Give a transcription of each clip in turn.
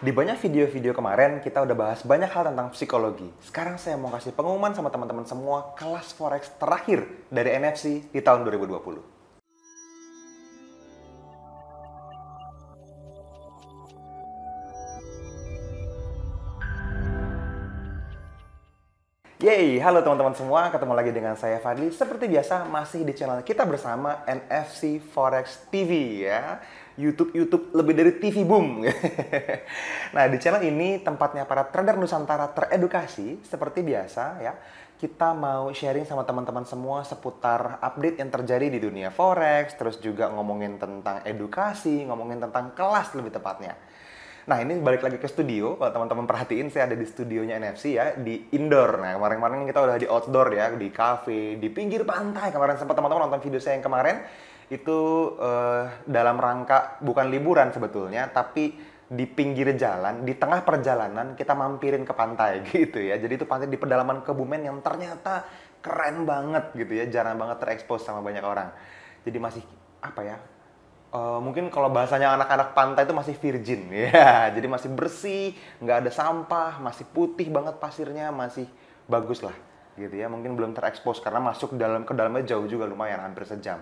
Di banyak video-video kemarin, kita udah bahas banyak hal tentang psikologi. Sekarang saya mau kasih pengumuman sama teman-teman semua kelas Forex terakhir dari NFC di tahun 2020. Yeay, halo teman-teman semua, ketemu lagi dengan saya Fadli. Seperti biasa, masih di channel kita bersama NFC Forex TV ya. YouTube lebih dari TV boom. Nah, di channel ini tempatnya para trader Nusantara teredukasi. Seperti biasa ya, kita mau sharing sama teman-teman semua seputar update yang terjadi di dunia Forex. Terus juga ngomongin tentang edukasi, ngomongin tentang kelas lebih tepatnya. Nah, ini balik lagi ke studio. Kalau teman-teman perhatiin, saya ada di studionya NFC ya, di indoor. Nah, kemarin-kemarin kita udah di outdoor ya, di cafe, di pinggir pantai. Kemarin sempat teman-teman nonton video saya yang kemarin, itu dalam rangka bukan liburan sebetulnya, tapi di pinggir jalan, di tengah perjalanan, kita mampirin ke pantai gitu ya. Jadi itu pantai di pedalaman Kebumen yang ternyata keren banget gitu ya, jarang banget terekspos sama banyak orang. Jadi masih, apa ya, mungkin kalau bahasanya anak-anak pantai itu masih virgin ya, jadi masih bersih, nggak ada sampah, masih putih banget pasirnya, masih bagus lah gitu ya. Mungkin belum terekspos karena masuk ke dalamnya jauh juga, lumayan hampir sejam.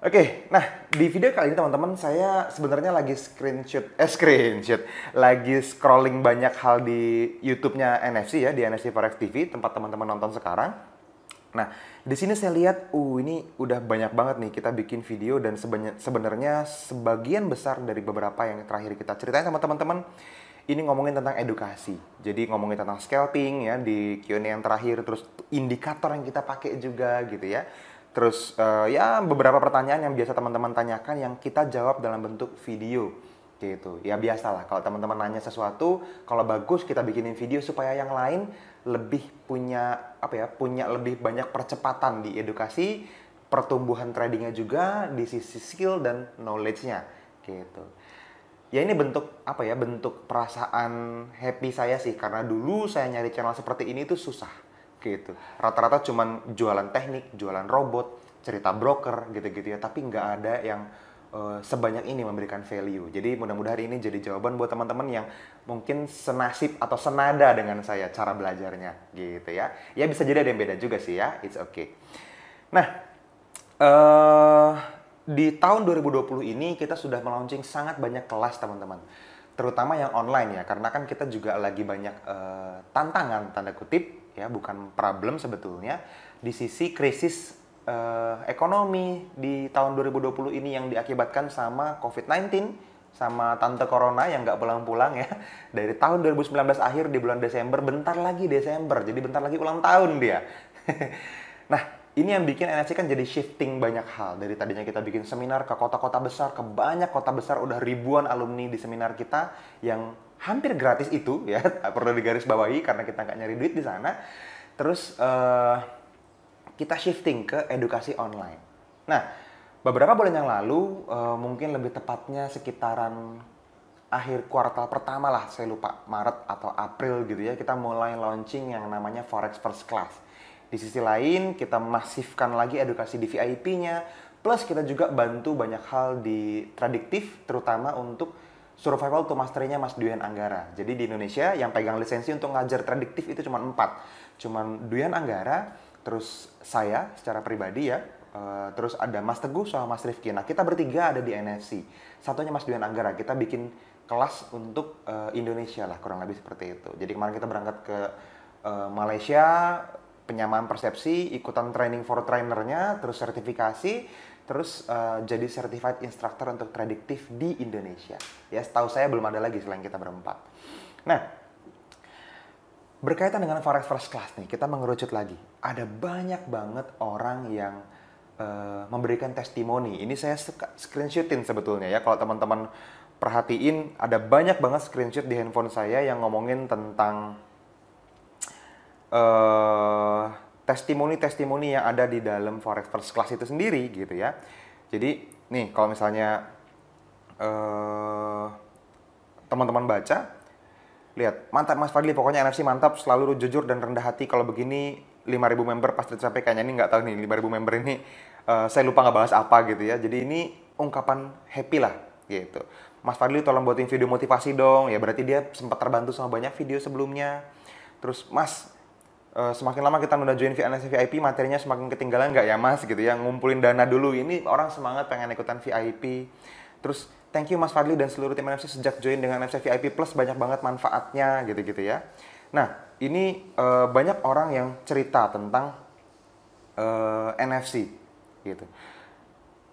Oke, nah di video kali ini teman-teman saya sebenarnya lagi screenshot, lagi scrolling banyak hal di YouTube-nya NFC ya, di NFC Forex TV tempat teman-teman nonton sekarang. Nah, di sini saya lihat, ini udah banyak banget nih kita bikin video dan sebenarnya sebagian besar dari beberapa yang terakhir kita ceritain sama teman-teman ini ngomongin tentang edukasi. Jadi ngomongin tentang scalping ya di Q&A yang terakhir, terus indikator yang kita pakai juga gitu ya. Terus ya beberapa pertanyaan yang biasa teman-teman tanyakan yang kita jawab dalam bentuk video gitu. Ya biasalah kalau teman-teman nanya sesuatu, kalau bagus kita bikinin video supaya yang lain lebih punya punya lebih banyak percepatan di edukasi, pertumbuhan tradingnya juga di sisi skill dan knowledge-nya gitu. Ya ini bentuk bentuk perasaan happy saya sih, karena dulu saya nyari channel seperti ini tuh susah gitu. Rata-rata cuman jualan teknik, jualan robot, cerita broker gitu-gitu ya, tapi nggak ada yang sebanyak ini memberikan value. Jadi mudah-mudahan ini jadi jawaban buat teman-teman yang mungkin senasib atau senada dengan saya cara belajarnya gitu ya. Ya bisa jadi ada yang beda juga sih ya, it's okay. Nah, di tahun 2020 ini kita sudah melaunching sangat banyak kelas teman-teman. Terutama yang online ya, karena kan kita juga lagi banyak tantangan tanda kutip ya, bukan problem sebetulnya di sisi krisis ekonomi di tahun 2020 ini yang diakibatkan sama COVID-19, sama tante corona yang nggak pulang-pulang ya. Dari tahun 2019 akhir di bulan Desember, bentar lagi Desember, jadi bentar lagi ulang tahun dia. Nah, ini yang bikin NFC kan jadi shifting banyak hal. Dari tadinya kita bikin seminar ke kota-kota besar, ke banyak kota besar, udah ribuan alumni di seminar kita yang hampir gratis itu ya, perlu digarisbawahi karena kita nggak nyari duit di sana. Terus kita shifting ke edukasi online. Nah, beberapa bulan yang lalu, mungkin lebih tepatnya sekitaran akhir kuartal pertama lah, saya lupa, Maret atau April gitu ya, kita mulai launching yang namanya Forex First Class. Di sisi lain, kita masifkan lagi edukasi di VIP-nya, plus kita juga bantu banyak hal di Tradiktif, terutama untuk survival to mastery-nya Mas Duyan Anggara. Jadi di Indonesia yang pegang lisensi untuk ngajar Tradiktif itu cuma 4. Cuman Duyan Anggara, terus saya secara pribadi ya, terus ada Mas Teguh sama Mas Rifki. Nah, kita bertiga ada di NFC. Satunya Mas Duyan Anggara, kita bikin kelas untuk Indonesia lah, kurang lebih seperti itu. Jadi kemarin kita berangkat ke Malaysia, penyamaan persepsi, ikutan training for trainernya, terus sertifikasi, terus jadi certified instructor untuk Tradiktif di Indonesia. Ya, setahu saya belum ada lagi selain kita berempat. Nah, berkaitan dengan Forex First Class nih, kita mengerucut lagi. Ada banyak banget orang yang memberikan testimoni. Ini saya screenshotin sebetulnya ya. Kalau teman-teman perhatiin, ada banyak banget screenshot di handphone saya yang ngomongin tentang testimoni-testimoni yang ada di dalam Forex First Class itu sendiri gitu ya. Jadi nih kalau misalnya teman-teman baca, lihat, mantap Mas Fadli, pokoknya NFC mantap, selalu jujur dan rendah hati. Kalau begini 5.000 member pasti tercapai. Kayaknya ini nggak tahu nih 5.000 member ini saya lupa nggak bahas apa gitu ya. Jadi ini ungkapan happy lah gitu. Mas Fadli tolong buatin video motivasi dong. Ya berarti dia sempat terbantu sama banyak video sebelumnya. Terus Mas, semakin lama kita udah join NFC VIP, materinya semakin ketinggalan nggak ya Mas gitu ya. Ngumpulin dana dulu. Ini orang semangat pengen ikutan VIP. Terus thank you Mas Fadli dan seluruh tim NFC sejak join dengan NFC VIP Plus banyak banget manfaatnya gitu-gitu ya. Nah, ini banyak orang yang cerita tentang NFC gitu.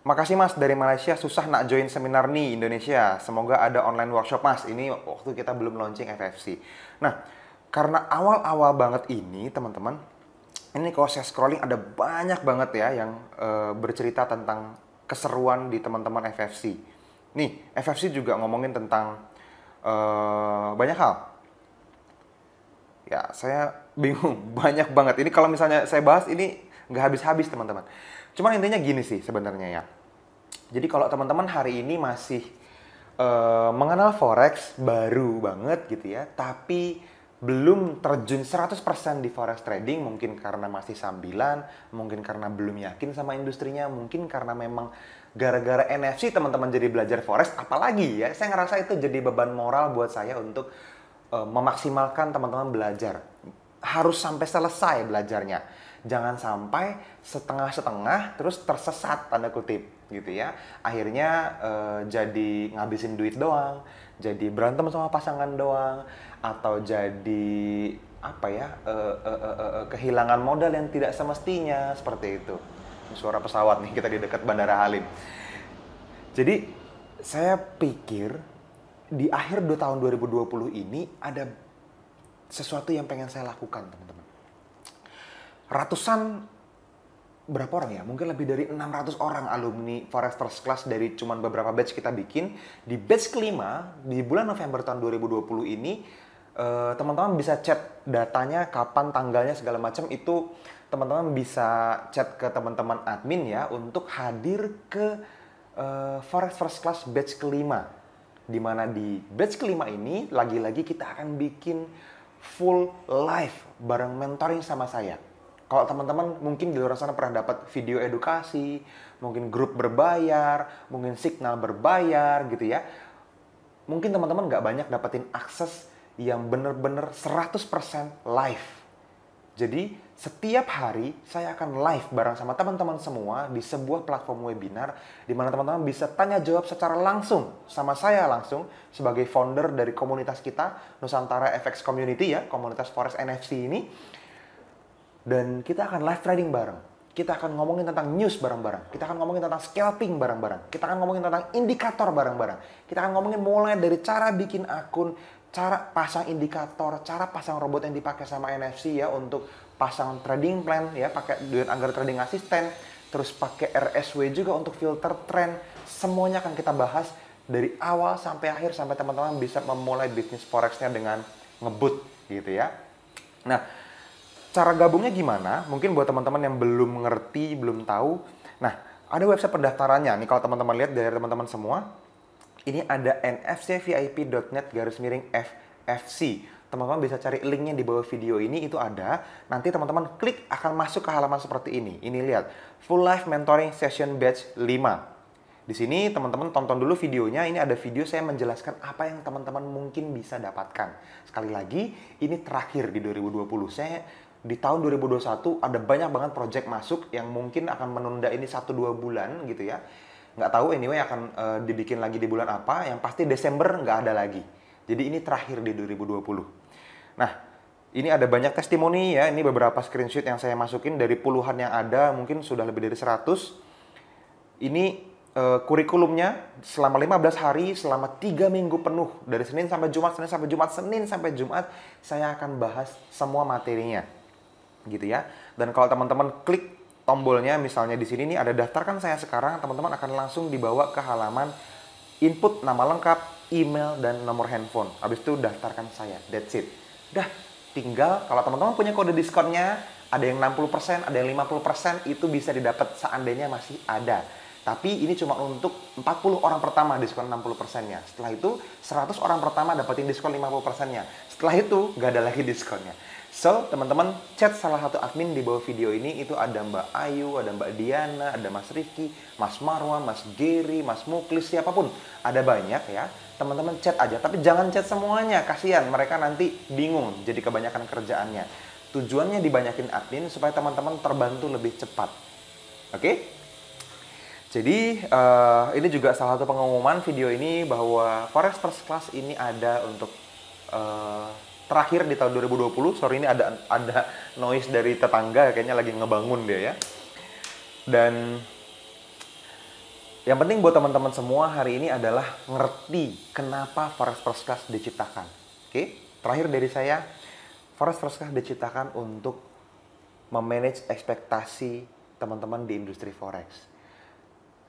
Makasih Mas dari Malaysia, susah nak join seminar nih Indonesia. Semoga ada online workshop Mas. Ini waktu kita belum launching FFC. Nah, karena awal-awal banget ini teman-teman, ini kalau saya scrolling ada banyak banget ya yang bercerita tentang keseruan di teman-teman FFC. Nih, FFC juga ngomongin tentang banyak hal. Ya, saya bingung, banyak banget. Ini kalau misalnya saya bahas ini nggak habis-habis teman-teman. Cuman intinya gini sih sebenarnya ya. Jadi kalau teman-teman hari ini masih mengenal Forex baru banget gitu ya, tapi belum terjun 100% di Forex trading, mungkin karena masih sambilan, mungkin karena belum yakin sama industrinya, mungkin karena memang gara-gara NFC teman-teman jadi belajar Forex, apalagi ya, saya ngerasa itu jadi beban moral buat saya untuk memaksimalkan teman-teman belajar. Harus sampai selesai belajarnya. Jangan sampai setengah-setengah terus tersesat tanda kutip gitu ya. Akhirnya jadi ngabisin duit doang, jadi berantem sama pasangan doang, atau jadi apa ya kehilangan modal yang tidak semestinya seperti itu. Suara pesawat nih, kita di dekat Bandara Halim. Jadi saya pikir di akhir tahun 2020 ini ada sesuatu yang pengen saya lakukan teman-teman. Ratusan, berapa orang ya? Mungkin lebih dari 600 orang alumni Forex First Class dari cuman beberapa batch kita bikin. Di batch kelima, di bulan November tahun 2020 ini, teman-teman bisa chat datanya, kapan, tanggalnya, segala macam. Itu teman-teman bisa chat ke teman-teman admin ya, untuk hadir ke Forex First Class batch kelima. Dimana di batch kelima ini, lagi-lagi kita akan bikin full live bareng mentoring sama saya. Kalau teman-teman mungkin di luar sana pernah dapat video edukasi, mungkin grup berbayar, mungkin signal berbayar gitu ya. Mungkin teman-teman nggak banyak dapetin akses yang bener-bener 100% live. Jadi setiap hari saya akan live bareng sama teman-teman semua di sebuah platform webinar di mana teman-teman bisa tanya jawab secara langsung sama saya langsung sebagai founder dari komunitas kita Nusantara FX Community ya, komunitas Forex NFC ini. Dan kita akan live trading bareng. Kita akan ngomongin tentang news bareng-bareng. Kita akan ngomongin tentang scalping bareng-bareng. Kita akan ngomongin tentang indikator bareng-bareng. Kita akan ngomongin mulai dari cara bikin akun, cara pasang indikator, cara pasang robot yang dipakai sama NFC ya untuk pasang trading plan ya, pakai duit anggar trading assistant, terus pakai RSW juga untuk filter trend. Semuanya akan kita bahas dari awal sampai akhir sampai teman-teman bisa memulai bisnis forexnya dengan ngebut gitu ya. Nah, cara gabungnya gimana? Mungkin buat teman-teman yang belum mengerti, belum tahu. Nah, ada website pendaftarannya. Nih kalau teman-teman lihat dari teman-teman semua, ini ada nfcvip.net/FFC. Teman-teman bisa cari linknya di bawah video ini, itu ada. Nanti teman-teman klik akan masuk ke halaman seperti ini. Ini lihat, Full Live Mentoring Session Batch 5. Di sini teman-teman tonton dulu videonya. Ini ada video saya menjelaskan apa yang teman-teman mungkin bisa dapatkan. Sekali lagi, ini terakhir di 2020. Saya di tahun 2021 ada banyak banget project masuk yang mungkin akan menunda ini 1-2 bulan gitu ya. Nggak tahu anyway akan dibikin lagi di bulan apa. Yang pasti Desember nggak ada lagi. Jadi ini terakhir di 2020. Nah, ini ada banyak testimoni ya. Ini beberapa screenshot yang saya masukin dari puluhan yang ada. Mungkin sudah lebih dari 100. Ini kurikulumnya selama 15 hari, selama 3 minggu penuh. Dari Senin sampai Jumat, Senin sampai Jumat, Senin sampai Jumat. Saya akan bahas semua materinya. Gitu ya. Dan kalau teman-teman klik tombolnya misalnya di sini nih ada daftarkan saya sekarang, teman-teman akan langsung dibawa ke halaman input nama lengkap, email dan nomor handphone. Habis itu daftarkan saya. That's it. Dah, tinggal kalau teman-teman punya kode diskonnya, ada yang 60%, ada yang 50%, itu bisa didapat seandainya masih ada. Tapi ini cuma untuk 40 orang pertama diskon 60%-nya. Setelah itu 100 orang pertama dapetin diskon 50%-nya. Setelah itu nggak ada lagi diskonnya. So, teman-teman chat salah satu admin di bawah video ini, itu ada Mbak Ayu, ada Mbak Diana, ada Mas Rifki, Mas Marwan, Mas Geri, Mas Muklis, siapapun. Ada banyak ya. Teman-teman chat aja, tapi jangan chat semuanya, kasihan mereka nanti bingung jadi kebanyakan kerjaannya. Tujuannya dibanyakin admin supaya teman-teman terbantu lebih cepat. Oke? Jadi ini juga salah satu pengumuman video ini bahwa Forex First Class ini ada untuk terakhir di tahun 2020. Sorry, ini ada noise dari tetangga, kayaknya lagi ngebangun dia ya. Dan yang penting buat teman-teman semua hari ini adalah ngerti kenapa Forex First Class diciptakan. Oke, terakhir dari saya, Forex First Class diciptakan untuk memanage ekspektasi teman-teman di industri forex.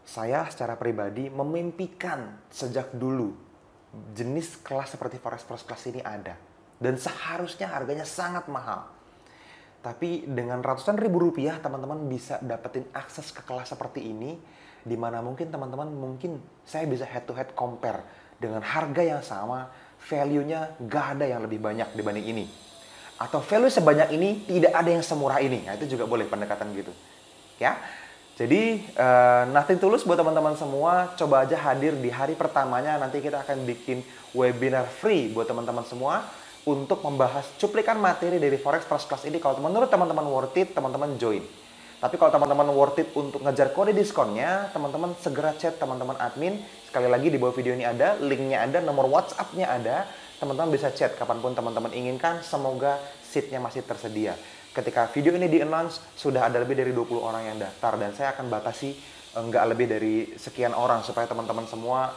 Saya secara pribadi memimpikan sejak dulu jenis kelas seperti Forex First Class ini ada. Dan seharusnya harganya sangat mahal. Tapi dengan ratusan ribu rupiah teman-teman bisa dapetin akses ke kelas seperti ini, di mana mungkin teman-teman saya bisa head to head compare dengan harga yang sama, value-nya gak ada yang lebih banyak dibanding ini. Atau value sebanyak ini tidak ada yang semurah ini. Nah, itu juga boleh pendekatan gitu. Ya. Jadi nothing tulus buat teman-teman semua, coba aja hadir di hari pertamanya, nanti kita akan bikin webinar free buat teman-teman semua untuk membahas cuplikan materi dari Forex First Class ini. Kalau menurut teman-teman worth it, teman-teman join. Tapi kalau teman-teman worth it untuk ngejar kode diskonnya, teman-teman segera chat teman-teman admin. Sekali lagi di bawah video ini ada, linknya ada, nomor WhatsApp-nya ada. Teman-teman bisa chat kapanpun teman-teman inginkan, semoga seatnya masih tersedia. Ketika video ini di-announce, sudah ada lebih dari 20 orang yang daftar. Dan saya akan batasi nggak lebih dari sekian orang, supaya teman-teman semua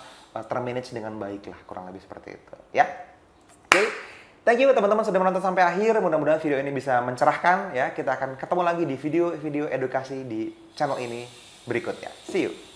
termanage dengan baik lah, kurang lebih seperti itu. Ya, oke. Thank you teman-teman sudah menonton sampai akhir. Mudah-mudahan video ini bisa mencerahkan ya. Kita akan ketemu lagi di video-video edukasi di channel ini berikutnya. See you.